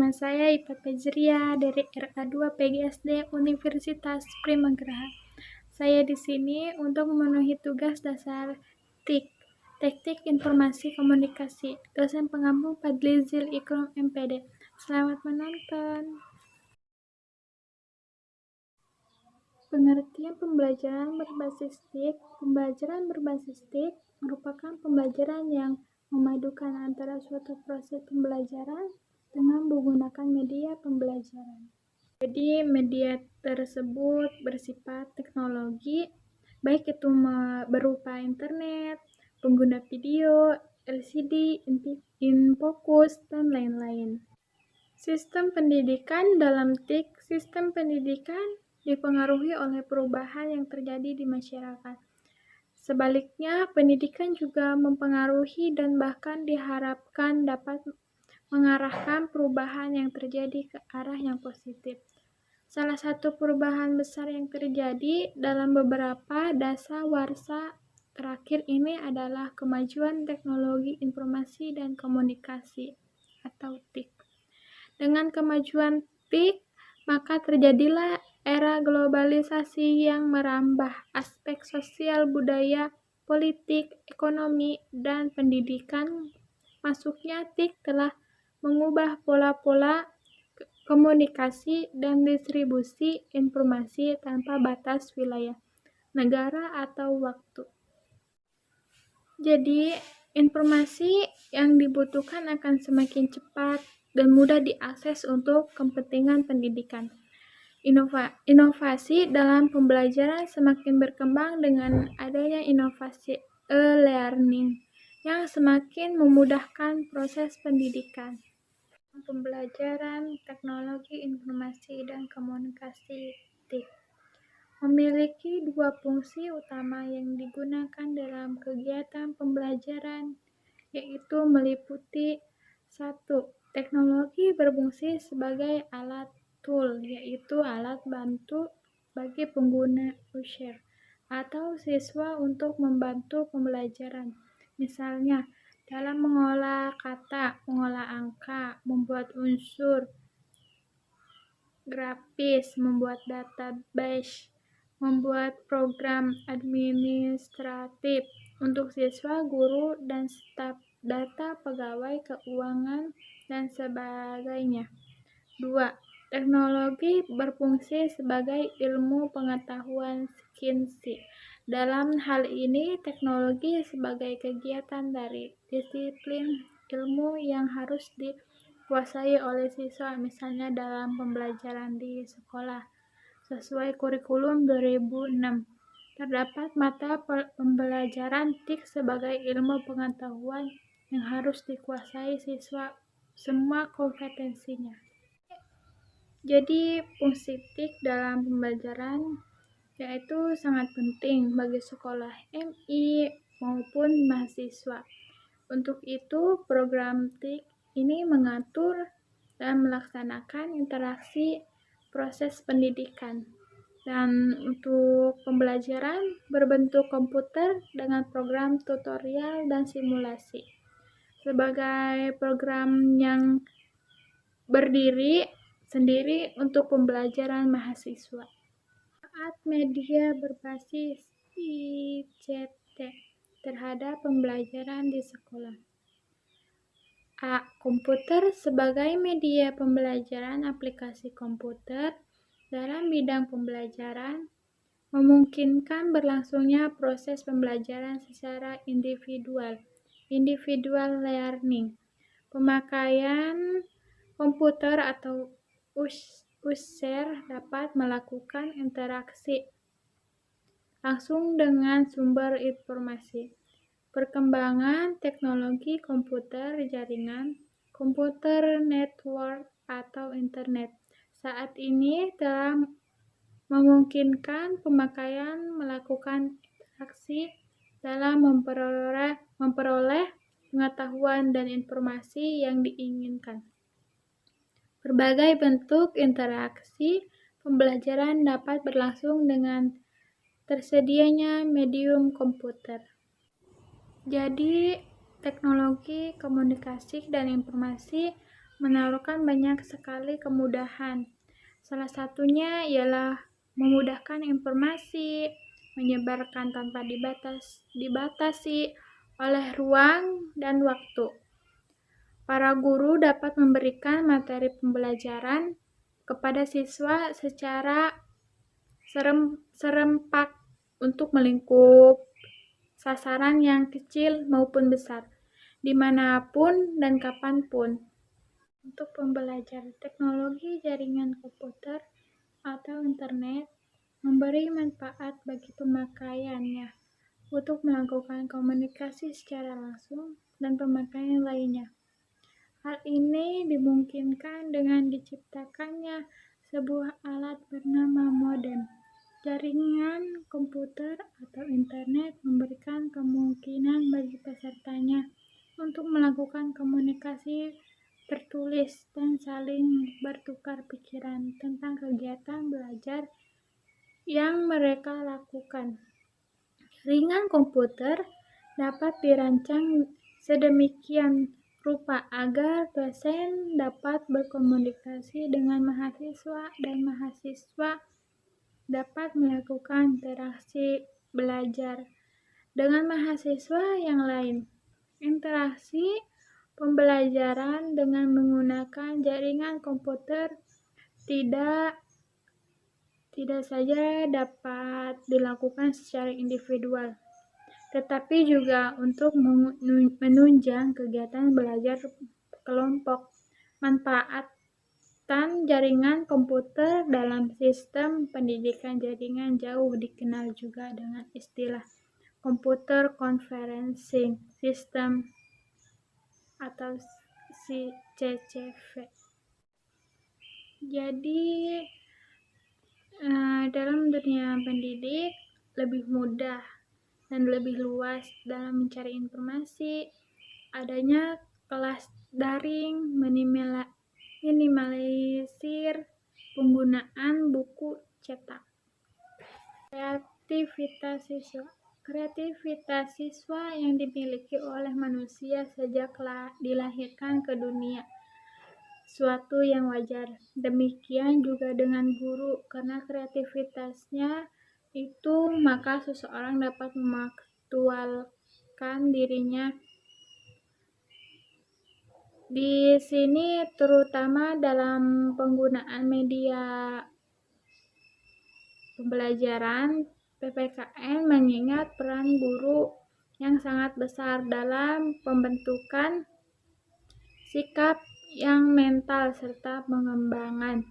Nama saya Ipa Fajria dari RA2 PGSD Universitas Primagraha. Saya di sini untuk memenuhi tugas dasar TIK, Teknik Informasi Komunikasi, dosen pengampu Fadlizil Ikram MPD. Selamat menonton. Pengertian pembelajaran berbasis TIK. Pembelajaran berbasis TIK merupakan pembelajaran yang memadukan antara suatu proses pembelajaran dengan menggunakan media pembelajaran. Jadi media tersebut bersifat teknologi, baik itu berupa internet, pengguna video, LCD, infocus, dan lain-lain. Sistem pendidikan dalam TIK. Sistem pendidikan dipengaruhi oleh perubahan yang terjadi di masyarakat. Sebaliknya, pendidikan juga mempengaruhi dan bahkan diharapkan dapat mengarahkan perubahan yang terjadi ke arah yang positif. Salah satu perubahan besar yang terjadi dalam beberapa dasawarsa terakhir ini adalah kemajuan teknologi informasi dan komunikasi atau TIK. Dengan kemajuan TIK, maka terjadilah era globalisasi yang merambah aspek sosial, budaya, politik, ekonomi, dan pendidikan. Masuknya TIK telah mengubah pola-pola komunikasi dan distribusi informasi tanpa batas wilayah, negara, atau waktu. Jadi, informasi yang dibutuhkan akan semakin cepat dan mudah diakses untuk kepentingan pendidikan. Inovasi dalam pembelajaran semakin berkembang dengan adanya inovasi e-learning yang semakin memudahkan proses pendidikan. Pembelajaran teknologi informasi dan komunikasi TIK memiliki dua fungsi utama yang digunakan dalam kegiatan pembelajaran, yaitu meliputi 1. Teknologi berfungsi sebagai alat tool, yaitu alat bantu bagi pengguna user atau siswa untuk membantu pembelajaran. Misalnya, dalam mengolah kata, mengolah angka, membuat unsur grafis, membuat database, membuat program administratif untuk siswa, guru, dan staf, data pegawai keuangan, dan sebagainya. 2. Teknologi berfungsi sebagai ilmu pengetahuan sains. Dalam hal ini, teknologi sebagai kegiatan dari disiplin ilmu yang harus dikuasai oleh siswa, misalnya dalam pembelajaran di sekolah. Sesuai kurikulum 2006, terdapat mata pembelajaran TIK sebagai ilmu pengetahuan yang harus dikuasai siswa semua kompetensinya. Jadi, fungsi TIK dalam pembelajaran yaitu sangat penting bagi sekolah MI maupun mahasiswa. Untuk itu, program TIK ini mengatur dan melaksanakan interaksi proses pendidikan. Dan untuk pembelajaran berbentuk komputer dengan program tutorial dan simulasi. Sebagai program yang berdiri sendiri untuk pembelajaran mahasiswa. Manfaat media berbasis ICT terhadap pembelajaran di sekolah. A. Komputer sebagai media pembelajaran. Aplikasi komputer dalam bidang pembelajaran memungkinkan berlangsungnya proses pembelajaran secara individual learning. Pemakaian komputer atau user dapat melakukan interaksi langsung dengan sumber informasi. Perkembangan teknologi komputer jaringan, komputer network atau internet saat ini telah memungkinkan pemakaian melakukan interaksi dalam memperoleh pengetahuan dan informasi yang diinginkan. Berbagai bentuk interaksi pembelajaran dapat berlangsung dengan tersedianya medium komputer. Jadi, teknologi komunikasi dan informasi menawarkan banyak sekali kemudahan. Salah satunya ialah memudahkan informasi, menyebarkan tanpa dibatasi oleh ruang dan waktu. Para guru dapat memberikan materi pembelajaran kepada siswa secara serempak untuk melingkup sasaran yang kecil maupun besar, dimanapun dan kapanpun. Untuk pembelajaran teknologi jaringan komputer atau internet memberi manfaat bagi pemakaiannya untuk melakukan komunikasi secara langsung dan pemakaian lainnya. Hal ini dimungkinkan dengan diciptakannya sebuah alat bernama modem. Jaringan komputer atau internet memberikan kemungkinan bagi pesertanya untuk melakukan komunikasi tertulis dan saling bertukar pikiran tentang kegiatan belajar yang mereka lakukan. Jaringan komputer dapat dirancang sedemikian rupa agar dosen dapat berkomunikasi dengan mahasiswa dan mahasiswa dapat melakukan interaksi belajar dengan mahasiswa yang lain. Interaksi pembelajaran dengan menggunakan jaringan komputer tidak saja dapat dilakukan secara individual, tetapi juga untuk menunjang kegiatan belajar kelompok. Manfaatan jaringan komputer dalam sistem pendidikan jaringan jauh dikenal juga dengan istilah Computer Conferencing System atau CCV. Jadi dalam dunia pendidik lebih mudah dan lebih luas dalam mencari informasi. Adanya kelas daring minimalisir penggunaan buku cetak. Kreativitas siswa yang dimiliki oleh manusia sejak dilahirkan ke dunia, suatu yang wajar. Demikian juga dengan guru, karena kreativitasnya itu maka seseorang dapat mengaktualkan dirinya. Di sini terutama dalam penggunaan media pembelajaran PPKN mengingat peran guru yang sangat besar dalam pembentukan sikap yang mental serta pengembangan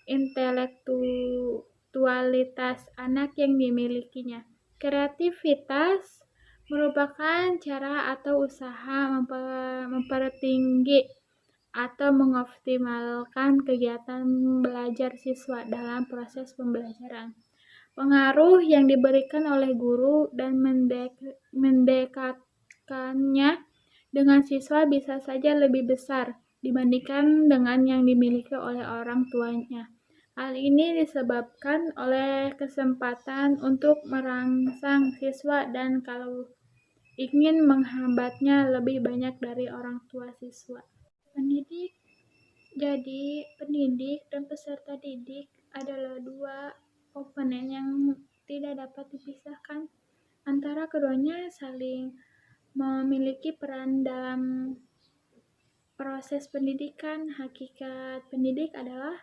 intelektualitas anak yang dimilikinya. Kreativitas merupakan cara atau usaha mempertinggi atau mengoptimalkan kegiatan belajar siswa dalam proses pembelajaran. Pengaruh yang diberikan oleh guru dan mendekatkannya dengan siswa bisa saja lebih besar dibandingkan dengan yang dimiliki oleh orang tuanya. Hal ini disebabkan oleh kesempatan untuk merangsang siswa dan kalau ingin menghambatnya lebih banyak dari orang tua siswa. Jadi, pendidik dan peserta didik adalah dua komponen yang tidak dapat dipisahkan. Antara keduanya saling memiliki peran dalam proses pendidikan. Hakikat pendidik adalah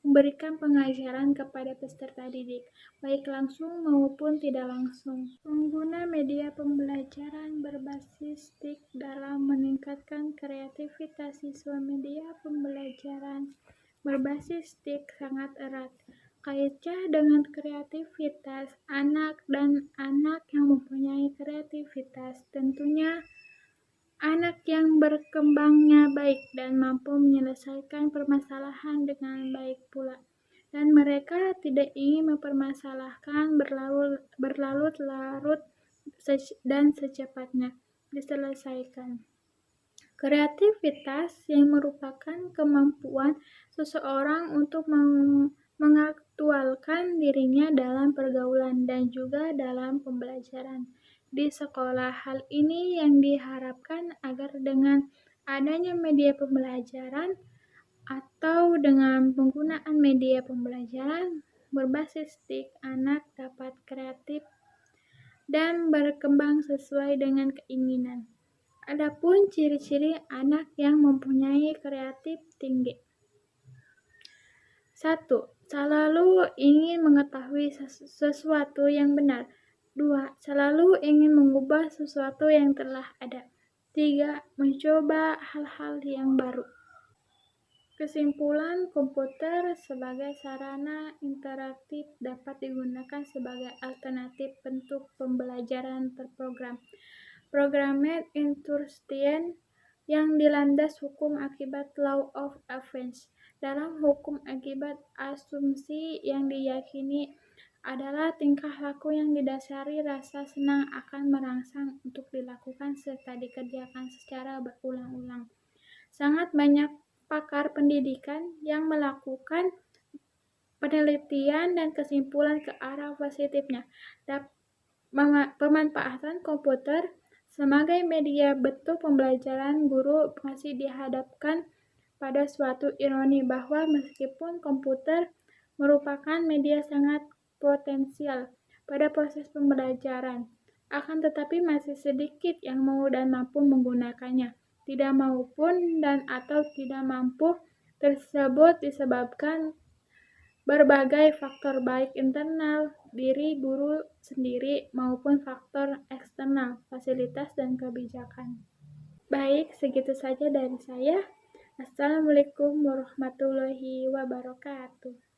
memberikan pengajaran kepada peserta didik, baik langsung maupun tidak langsung. Pengguna media pembelajaran berbasis TIK dalam meningkatkan kreativitas siswa. Media pembelajaran berbasis TIK sangat erat kaitannya dengan kreativitas anak, dan anak yang mempunyai kreativitas tentunya anak yang berkembangnya baik dan mampu menyelesaikan permasalahan dengan baik pula, dan mereka tidak ingin mempermasalahkan berlarut-larut dan secepatnya diselesaikan. Kreativitas yang merupakan kemampuan seseorang untuk mengaktualkan dirinya dalam pergaulan dan juga dalam pembelajaran di sekolah. Hal ini yang diharapkan agar dengan adanya media pembelajaran atau dengan penggunaan media pembelajaran berbasis TIK, anak dapat kreatif dan berkembang sesuai dengan keinginan. Adapun ciri-ciri anak yang mempunyai kreatif tinggi. 1. Selalu ingin mengetahui sesuatu yang benar. 2. Selalu ingin mengubah sesuatu yang telah ada. 3. Mencoba hal-hal yang baru. Kesimpulan, komputer sebagai sarana interaktif dapat digunakan sebagai alternatif bentuk pembelajaran terprogram, programmed instruction, yang dilandas hukum akibat law of averages. Dalam hukum akibat, asumsi yang diyakini adalah tingkah laku yang didasari rasa senang akan merangsang untuk dilakukan serta dikerjakan secara berulang-ulang. Sangat banyak pakar pendidikan yang melakukan penelitian dan kesimpulan ke arah positifnya. Pemanfaatan komputer sebagai media bentuk pembelajaran, guru masih dihadapkan pada suatu ironi bahwa meskipun komputer merupakan media sangat potensial pada proses pembelajaran, akan tetapi masih sedikit yang mau dan mampu menggunakannya. Tidak maupun dan atau tidak mampu tersebut disebabkan berbagai faktor baik internal diri guru sendiri maupun faktor eksternal, fasilitas dan kebijakan. Baik, segitu saja dari saya. Assalamualaikum warahmatullahi wabarakatuh.